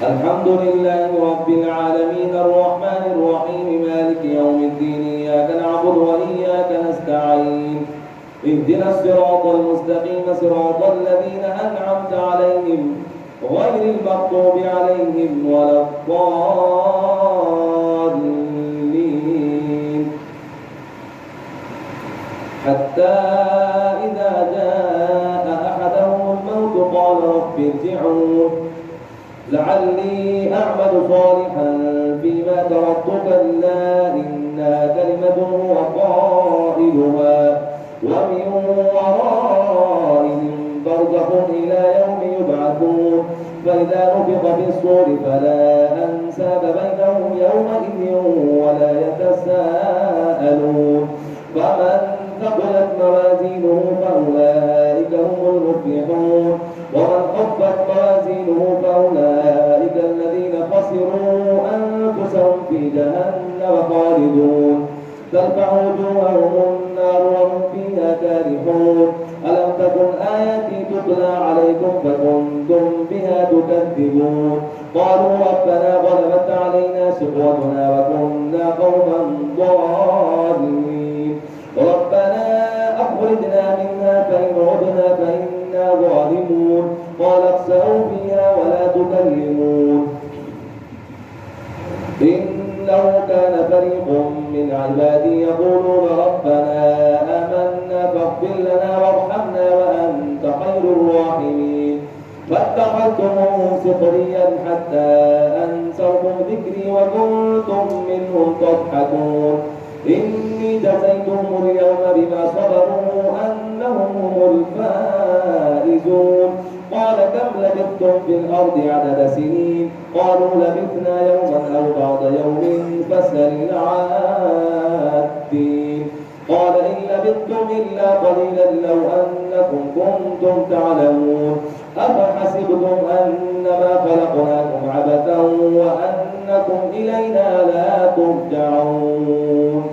الحمد لله رب العالمين الرحمن الرحيم مالك يوم الدين إياك نعبد وإياك نستعين اهدنا الصراط المستقيم صراط الذين أنعمت عليهم غير المغضوب عليهم ولا الضالين حتى إذا جاء أحدهم الموت قال رب ارجعون لعلي أعمل صالحا فيما تركت كلا إنها كلمة هو قائلها ومن ورائهم برزخ إلى يوم يبعثون فإذا نفخ في الصور فلا أنساب بينهم يومئذ ولا يتساءلون فمن ثقلت موازينه فأولئك هم المفلحون ومن خفت موازينه فأولئك الذين خسروا أنفسهم في جهنم خالدون تلفح وجوههم النار وهم فيها كارحون ألم تكن آياتي تتلى عليكم فكنتم بها تكذبون قالوا ربنا غلبت علينا شقوتنا وكنا قوما ضالين ربنا أخرجنا منها فإن عدنا فإنا ظالمون قال اخسئوا فيها ولا تكلمون إنه كان فريق من عبادي يقولون ربنا آمنا فاغفر لنا وارحمنا وأنت خير الراحمين فاتخذتموهم سخريا حتى أنسوكم ذكري وكنتم منهم تضحكون إني جزيتهم اليوم بما صبروا أنهم هم الفائزون قال كم لبثتم في الأرض عدد سنين قالوا لبثنا يوما أو بعض يوم فاسأل العادين قال إن لبثتم إلا قليلا لو أنكم كنتم تعلمون أفحسبتم أنما خلقناكم عبثا وأنكم إلينا لا ترجعون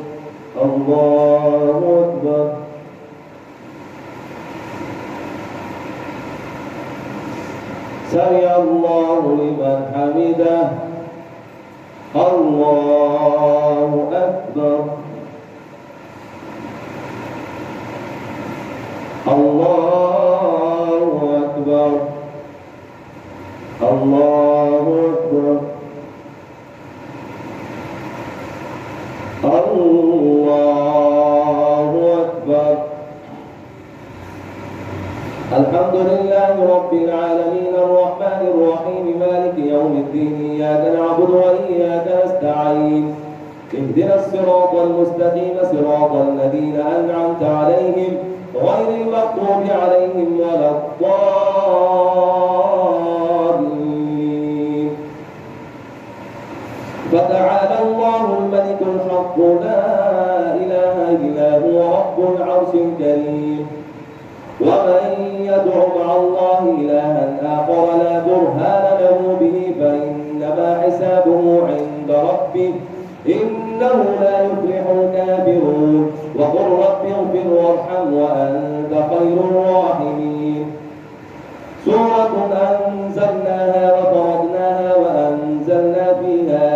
الله أكبر سمع الله لمن حمده الله أكبر الله أكبر الله أكبر الله أكبر الحمد لله رب العالمين الرحمن الرحيم مالك يوم الدين إياك نعبد وإياك نستعين اهدنا الصراط المستقيم صراط الذين أنعمت عليهم غير المغضوب عليهم ولا الضالين فتعالى الله الملك الحق لا إله إلا هو رب العرش الكريم ومن يدع مع الله إلها آخر لا برهان له به فإنما حسابه عند ربه إنه لا يفلح الكافرون وقل رب اغفر وارحم وأنت خير الراحمين سورة أنزلناها وفرضناها وأنزلنا فيها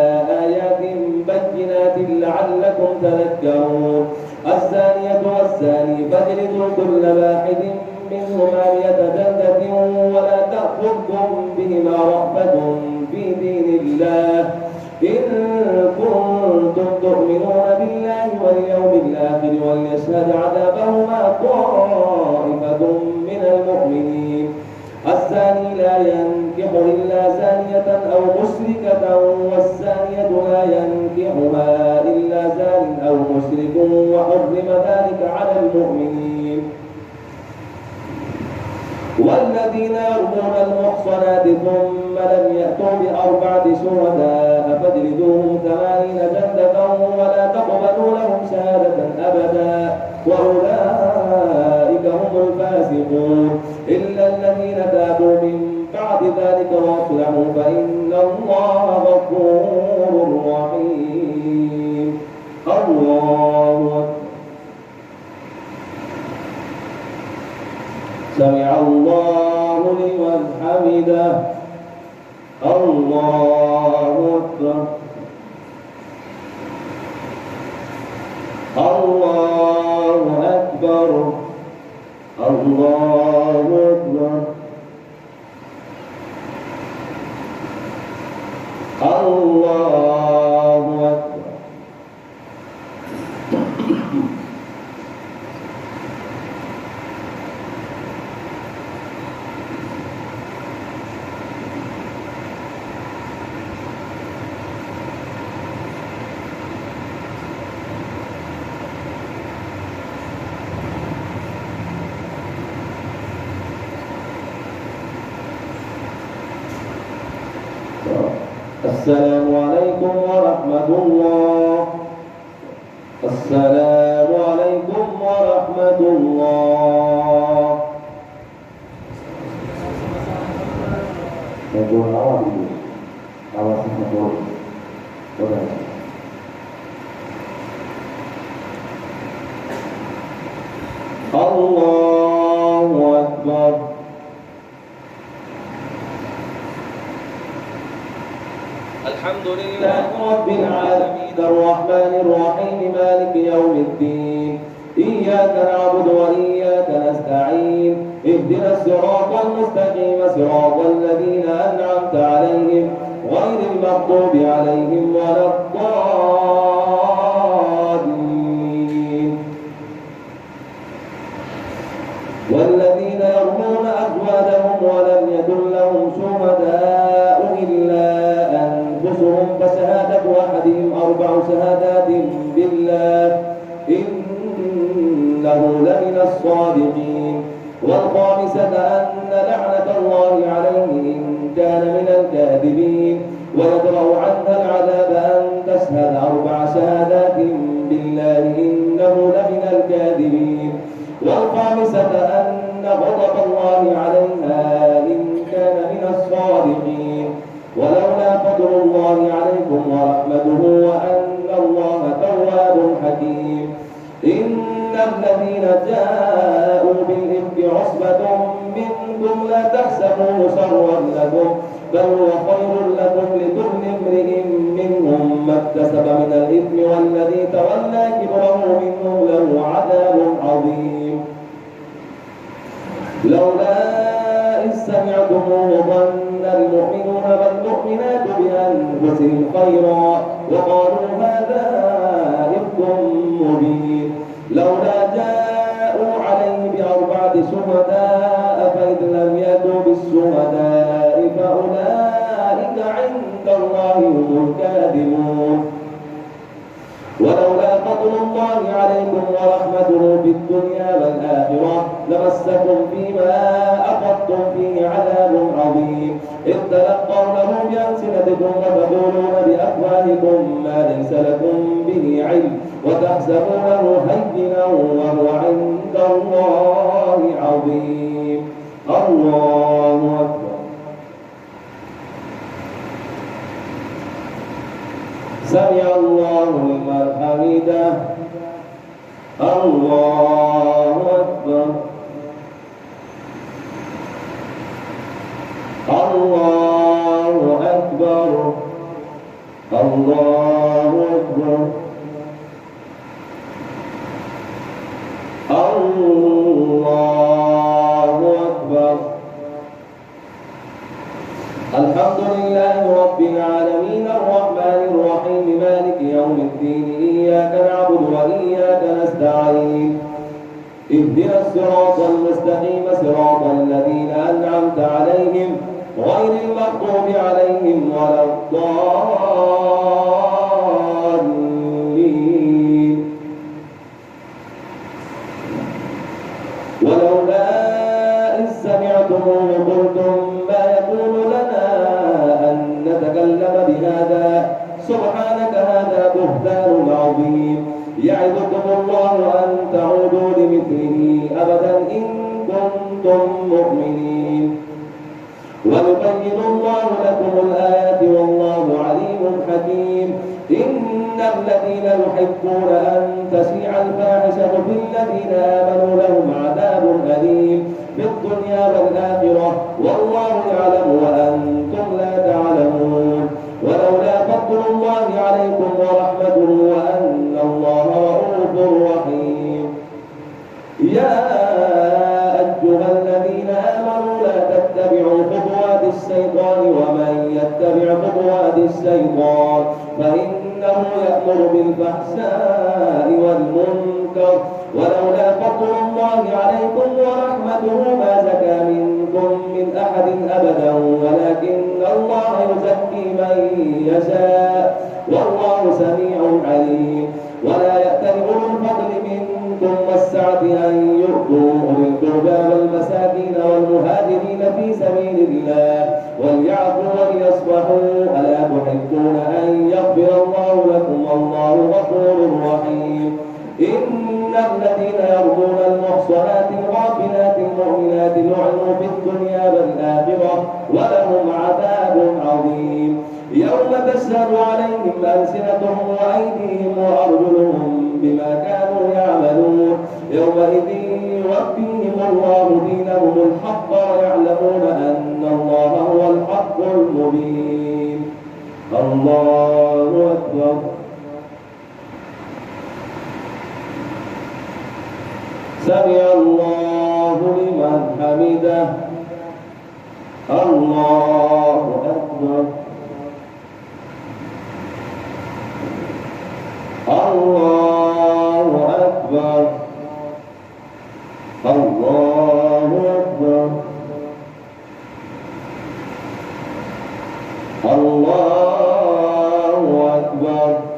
آيات بينات لعلكم تذكرون الزانية والزاني فاجلدوا كل واحد منهما 100 جلدة ولا تأخذكم بهما رأفة في دين الله إن كنتم تؤمنون بالله واليوم الآخر وليشهد عذابهما طائفة من المؤمنين الزاني لا ينكح إلا زانية أو مشركة والزانية لا ينكحها إلا زان أو مشرك وحرم ذلك على المؤمنين والذين يرمون المحصنات ثم لم يأتوا ب4 شهداء فاجلدوهم 80 جلدة ولا تقبلوا لهم شهادة أبدا وأولئك هم الفاسقون إلا الذين تابوا من بعد ذلك وأصلحوا فإن الله غفور رحيم الله أكبر سمع الله لمن حمده الله أكبر الله أكبر الله أكبر الله أكبر. السلام عليكم ورحمة الله. السلام عليكم ورحمة الله. Betul awal ini, awal betul. Betul. Allahu Akbar. الحمد لله رب العالمين الرحمن الرحيم مالك يوم الدين إياك نعبد وإياك نستعين اهدنا الصراط المستقيم صراط الذين أنعمت عليهم غير المغضوب عليهم ولا الضالين والذين يرمون أزواجهم ولم يكن لهم شهداء إلا أنفسهم فشهادة أحدهم 4 شهادات بالله إنه لمن الصادقين والخامسة أن لعنة الله عليه إن كان من الكاذبين ويدرأ عنها العذاب أن تشهد 4 شهادات بالله إنه لمن الكاذبين والخامسة أن غضب الله عليها إن كان من الصادقين ولولا فضل الله عليكم ورحمته وأن الله تواب حكيم إن الذين جاءوا بالإفك عصبة منكم لا تحسبوه شرا لكم بل هو خير لكم لكل امرئ منهم ما اكتسب من الإثم والذي تولى كبره منهم له عذاب عظيم لولا إذ سمعتموه ظن المؤمنون والمؤمنات بأنفسهم خيرا وقالوا هذا إفك مبين لولا جاءوا عليه ب4 شهداء فإذ لم يأتوا بالشهداء فأولئك عند الله هم الكاذبون ولولا فضل الله عليكم ورحمته في الدنيا والآخرة لمسكم فيما أخذتم فيه عذاب عظيم إذ تلقونه بألسنتكم وتقولون بأفواهكم ما ليس لكم به علم وتحسبونه هينا وهو عند الله عظيم. الله أكبر. سمع الله لمن حمده. الله أكبر. الله أكبر. الله أكبر. الله أكبر. الحمد لله رب العالمين الرحمن الرحيم مالك يوم الدين إياك نعبد وإياك نستعين اهدنا الصراط المستقيم صراط الذين أنعمت عليهم غير المغضوب عليهم ولا الضالين ولولا إذ سمعتموه قلتم ما يكون لنا أن نتكلم بهذا سبحانك هذا بهتان عظيم يعظكم الله أن تعودوا لمثله أبدا إن كنتم مؤمنين ويبين الله لكم الآيات والله عليم حكيم إن الذين يحبون أن تشيع الفاحشة في الذين آمنوا لهم عذاب أليم في الدنيا والآخرة والله يعلم وأنتم لا تعلمون أيها الذين آمنوا لا تتبعوا خطوات الشيطان ومن يتبع خطوات الشيطان فإنه يأمر بالفحشاء والمنكر ولولا فضل الله عليكم ورحمته ما زكى منكم من أحد أبدا ولكن الله يزكي من يشاء والله سميع عليم ولا يأتل أولو الفضل منكم والسعة أن يؤتوا أولي القربى والمساكين والمهاجرين في سبيل الله وليعفوا وليصفحوا ألا تحبون أن يغفر الله لكم والله غفور رحيم إن الذين يرمون المحصنات الغافلات المؤمنات لعنوا في الدنيا والآخرة ولهم عذاب عظيم يوم تشهد عليهم ألسنتهم وأيديهم وأرجلهم بما كانوا يعملون يومئذ يوفيهم الله دينهم الحق ويعلمون أن الله هو الحق المبين الله أكبر سمع الله لمن حمده الله أكبر الله أكبر الله أكبر الله أكبر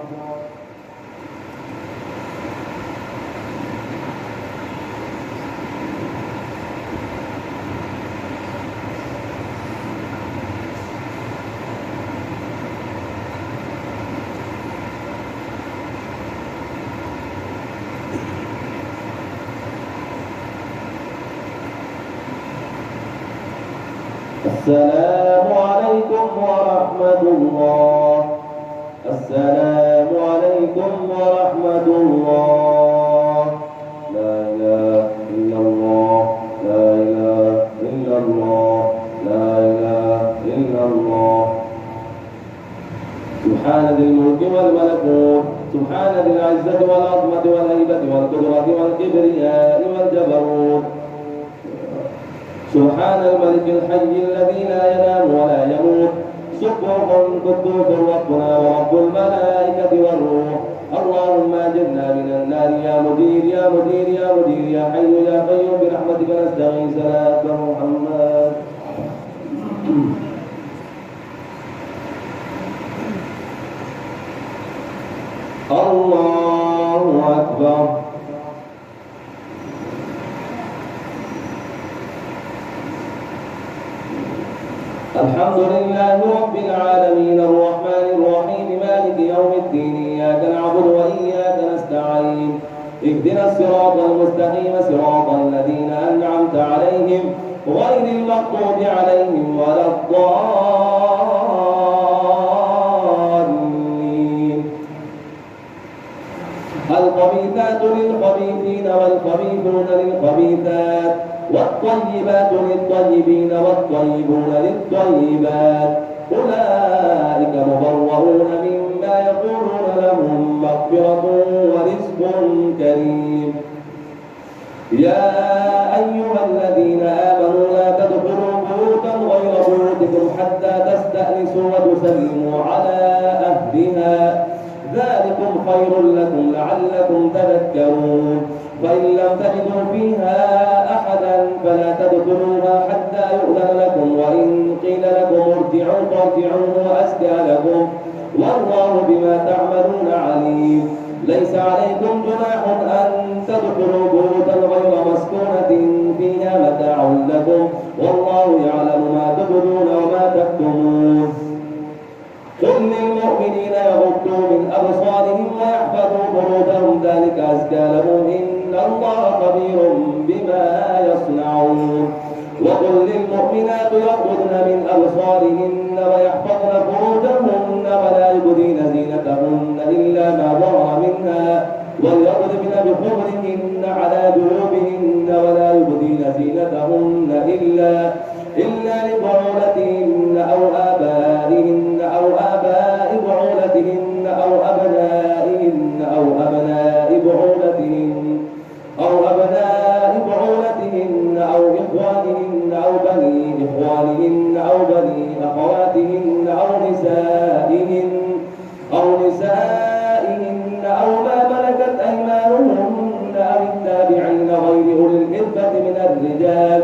السلام عليكم ورحمة الله السلام عليكم ورحمة الله لا إله إلا الله لا إله إلا الله لا إله إلا الله سبحان ذي الملك والملكوت سبحان ذي العزة والعظمة والهيبة والقدرة والكبرياء والجبروت سبحان الملك الحي الذي لا ينام ولا يموت سبح قدوس ربنا ورب الملائكة والروح اللهم اجرنا من النار يا مدير يا مدير يا مدير يا حي يا قيوم برحمتك نستغيث لا محمد الله أكبر الحمد لله رب العالمين الرحمن الرحيم مالك يوم الدين إياك نعبد وإياك نستعين اهدنا الصراط المستقيم صراط الذين أنعمت عليهم غير المغضوب عليهم ولا الضالين الخبيثات للخبيثين والخبيثون للخبيثات والطيبات للطيبين والطيبون للطيبات أولئك مبرؤون مما يقولون لهم مغفرة ورزق كريم يا أيها الذين آمنوا لا تدخلوا بيوتا غير بيوتكم حتى تستأنسوا وتسلموا على أهلها ذلكم خير لكم لعلكم تذكرون فإن لم تجدوا فيها أحدا فلا تدخلوها حتى يؤذن لكم وإن قيل لكم ارجعوا فارجعوا وأزكى لكم والله بما تعملون عليم ليس عليكم جناح أن تدخلوا بيوتا غير مسكونة فيها متاع لكم والله يعلم ما تبدون وما تكتمون قل للمؤمنين يغضوا من أبصارهم ويحفظوا فروجهم ذلك أزكى لهم إن الله خبير بما يصنعون وقل للمؤمنات يغضن من أبصارهن ويحفظن فروجهن ولا يبدين زينتهن إلا ما ظهر منها وليضربن بخمرهن على جنوبهن ولا يبدين زينتهن إلا لبعولتهن أو آبائهن أو آباء بعولتهن أو أبنائهن أو أبناء بعولتهن أو إخوانهن أو بني إخوانهن أو بني أخواتهن أو نسائهن أو ما ملكت أيمانهن أو التابعين غير أولي الإربة من الرجال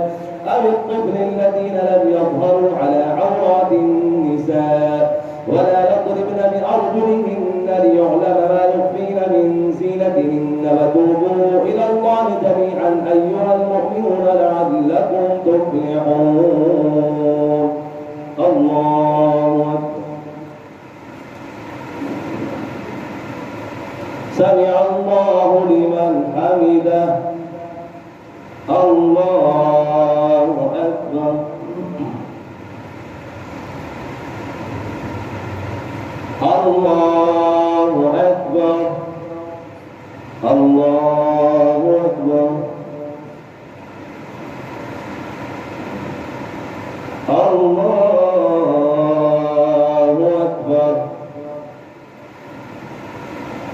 أو الطفل الذين لم يظهروا على عورات النساء ولا يضربن بأرجلهن ليعلم ما يخفين من زينتهن وتوبوا إلى الله جميعا أيها المؤمنون لعلكم تفلحون. الله أكبر. سمع الله لمن حمده. الله أكبر. الله أكبر. الله أكبر. الله أكبر.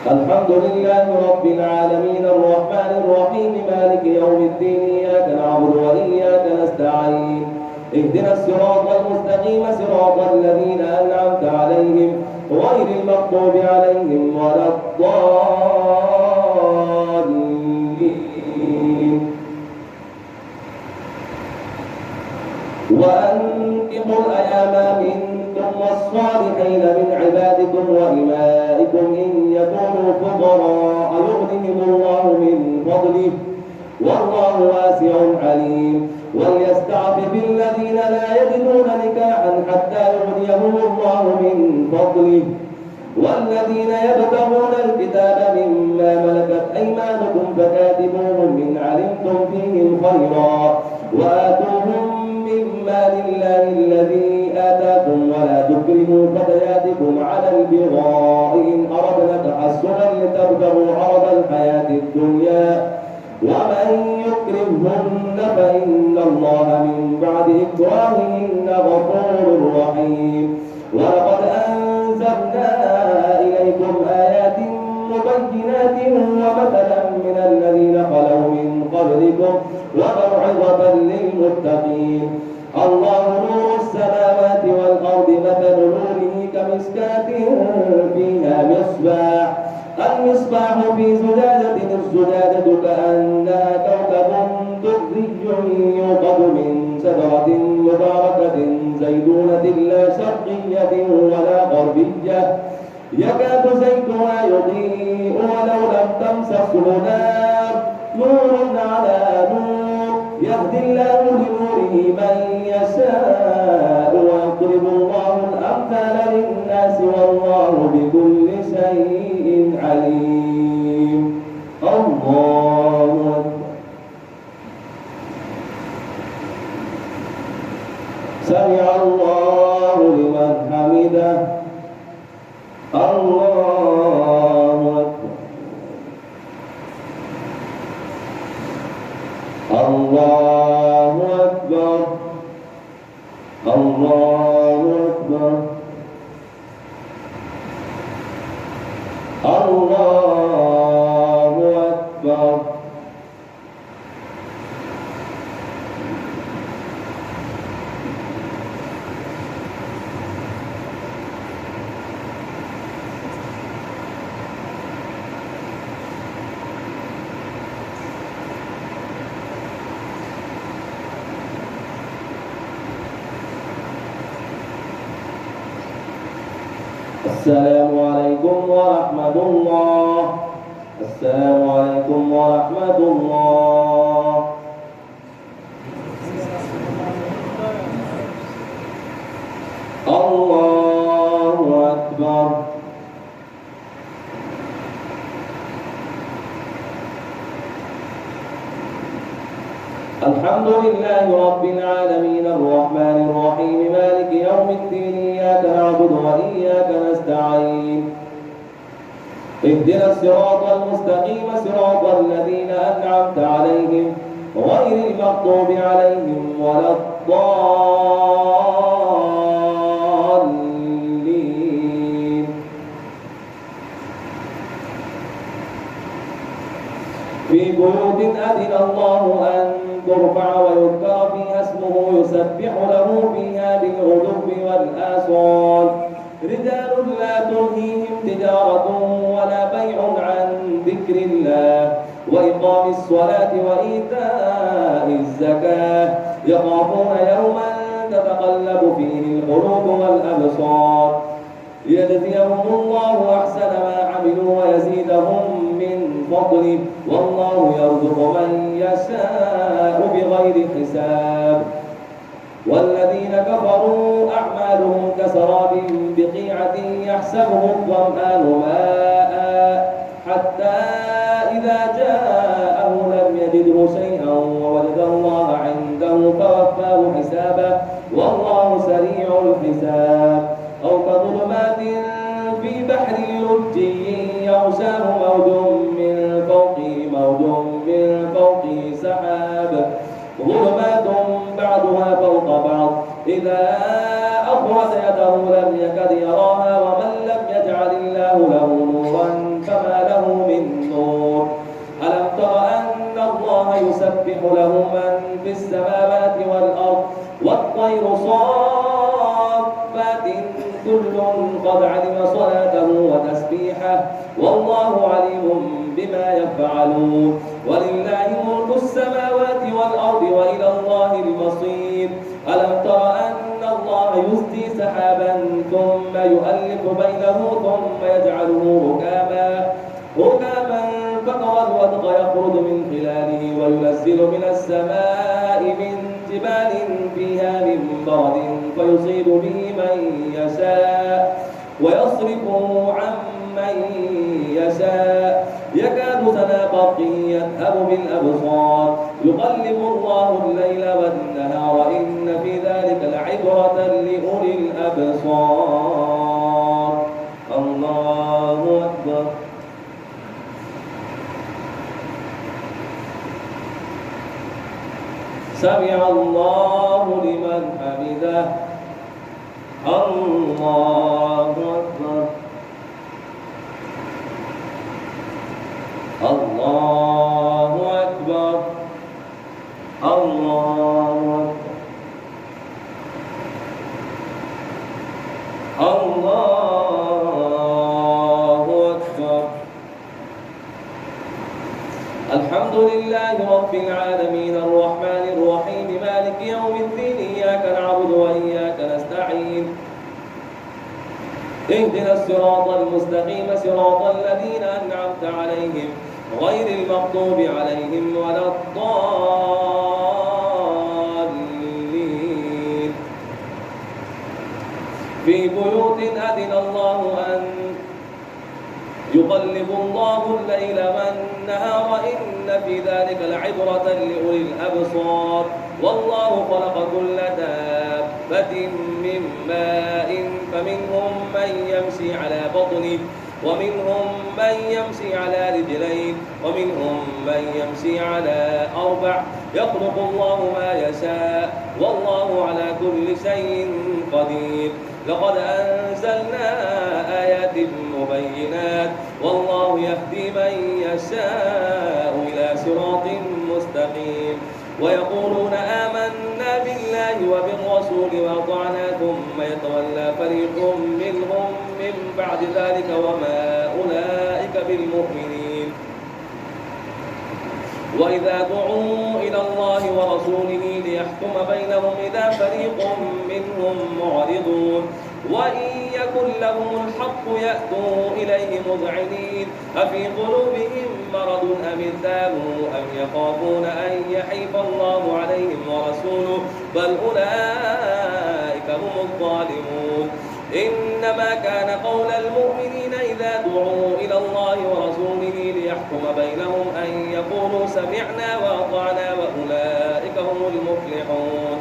الحمد لله رب العالمين الرحمن الرحيم مالك يوم الدين إياك نعبد وإياك نستعين اهدنا الصراط المستقيم صراط الذين أنعمت عليهم غير المغضوب عليهم ولا الضالين. وأنكحوا الأيام منكم والصالحين من عبادكم وإمائكم إن يكونوا فقراء يغنهم الله من فضله والله واسع عليم. وليستعفف الذين لا يجدون نكاحا حتى يغنيهم الله من فضله والذين يبتغون الكتاب مما ملكت أيمانكم فكاتبوهم إن علمتم فيهم خيرا وآتوهم مما لله الذي آتاكم ولا تكرهوا فتياتكم على البغاء إن أردنا تحسنا لتبتغوا عرض الحياة الدنيا ومن يكرهن فإن الله من بعد إكراههن غفور رحيم. ولقد أنزلنا إليكم آيات مبينات ومثلا من الذين خلوا من قبلكم وموعظة للمتقين. الله نور السماوات والأرض مثل نوره كمشكاة فيها مصباح المصباح في زجاجة الزجاجة كأنها كوكب دري يوقد من شجرة مباركة زيتونة لا شرقية ولا غربية يكاد زيتها يضيء ولو لم تمسسه نار نور على نور يهدي الله لنوره من يشاء ويضرب الله الأمثال للناس والله بكل شيء عليم. الله أكبر. سمع الله لمن حمده. الله أكبر. الله أكبر. الله أكبر. الله أكبر. السلام عليكم ورحمة الله. السلام عليكم ورحمة الله. الله أكبر. الحمد لله رب العالمين الرحمن الرحيم مالك يوم الدين إياك نعبد وإياك نستعين اهدنا الصراط المستقيم صراط الذين أنعمت عليهم غير المغضوب عليهم ولا الضالين. في بيوت أذن الله أن ترفع ويذكر فيها اسمه يسبح له فيها بالغدو والآصال. رجال لا تلهيهم تجارة ولا بيع عن ذكر الله وإقام الصلاة وإيتاء الزكاة يخافون يوما تتقلب فيه القلوب والأبصار ليجزيهم الله أحسن ما عملوا ويزيدهم من فضله والله يرزق من يشاء بغير حساب. والذين كفروا أعمالهم كسراب بقيعة يحسبه الظمآن ماء حتى إذا جاءه لم يجده شيئا ووجد الله عنده فوفاه حسابه والله سريع الحساب. أو كظلمات في بحر لجي يغشاه موج من فوقه سحاب ظلمات بعضها فوق بعض إذا أخرج يده لم يكد يراها ومن لم يجعل الله له نورا فما له من نور. ألم تر أن الله يسبح له من في السماوات والأرض والطير صافات كل قد علم صلاته وتسبيحه والله عليم بما يفعلون. ولله ملك السماوات والأرض وإلى الله المصير. ألم تر أن الله يزجي سحابا ثم يؤلف بينه ثم يجعله ركاما فترى الودق يخرج من خلاله وينزل من السماء من جبال فيها من برد فيصيب به من يشاء ويصرفه عن من يشاء يكاد سنا برقه يذهب بالأبصار يقلب الله الليل والنهار إن في ذلك لعبرة لأولي الأبصار. الله أكبر. سمع الله لمن حمده. الله أكبر. الله أكبر. الله أكبر. الله أكبر. الحمد لله رب العالمين الرحمن الرحيم مالك يوم الدين إياك نعبد وإياك نستعين اهدنا الصراط المستقيم صراط الذين أنعمت عليهم غير المغضوب عليهم ولا الضالين. في بيوت أذن الله أن يقلب الله الليل والنهار إن في ذلك لعبرة لأولي الأبصار. والله خلق كل دابة من ماء فمنهم من يمشي على بطنه ومنهم من يمشي على رجلين ومنهم من يمشي على أربع يخلق الله ما يشاء والله على كل شيء قدير. لقد أنزلنا آيات مبينات والله يهدي من يشاء إلى صراط مستقيم. ويقولون آمنا بالله وبالرسول وأطعنا ثم يتولى فريق منهم من بعد ذلك وما أولئك بالمؤمنين. وإذا دعوا إلى الله ورسوله ليحكم بينهم إذا فريق منهم معرضون وإن يكن لهم الحق يأتوا إليه مذعنين أفي قلوبهم مرض أم ارتابوا أم يخافون أن يحيف الله عليهم ورسوله بل أولئك هم الظالمون. إنما كان قول المؤمنين إذا دعوا إلى الله ورسوله ليحكم بينهم أن يقولوا سمعنا وأطعنا وأولئك هم المفلحون.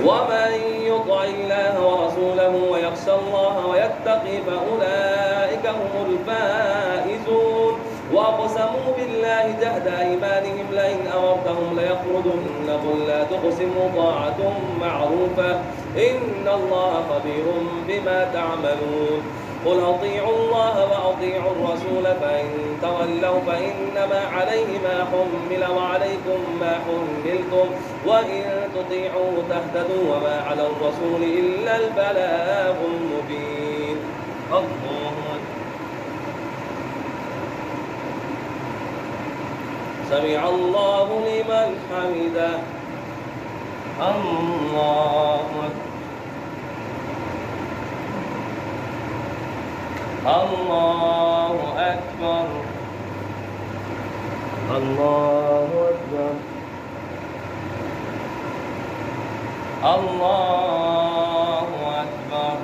ومن يطع الله ورسوله ويخشى الله ويتقي فأولئك هم الفائزون. وأقسموا بالله جهد أيمانهم لئن أمرتهم ليخرجن قل لا تقسموا طاعة معروفة إن الله خبير بما تعملون. قل أطيعوا الله وأطيعوا الرسول فإن تولوا فإنما عليه ما حمل وعليكم ما حملتم وإن تطيعوا تهتدوا وما على الرسول إلا البلاغ المبين. الله سمع الله لمن حمده. الله الله أكبر. الله أكبر. الله أكبر.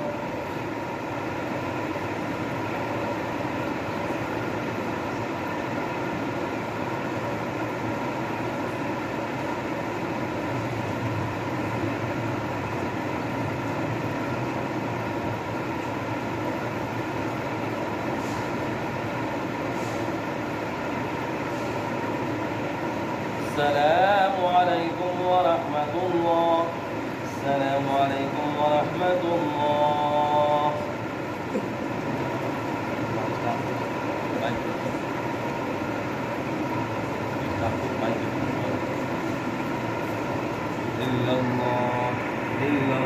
السلام عليكم ورحمة الله. السلام عليكم ورحمة الله. إلا الله إلا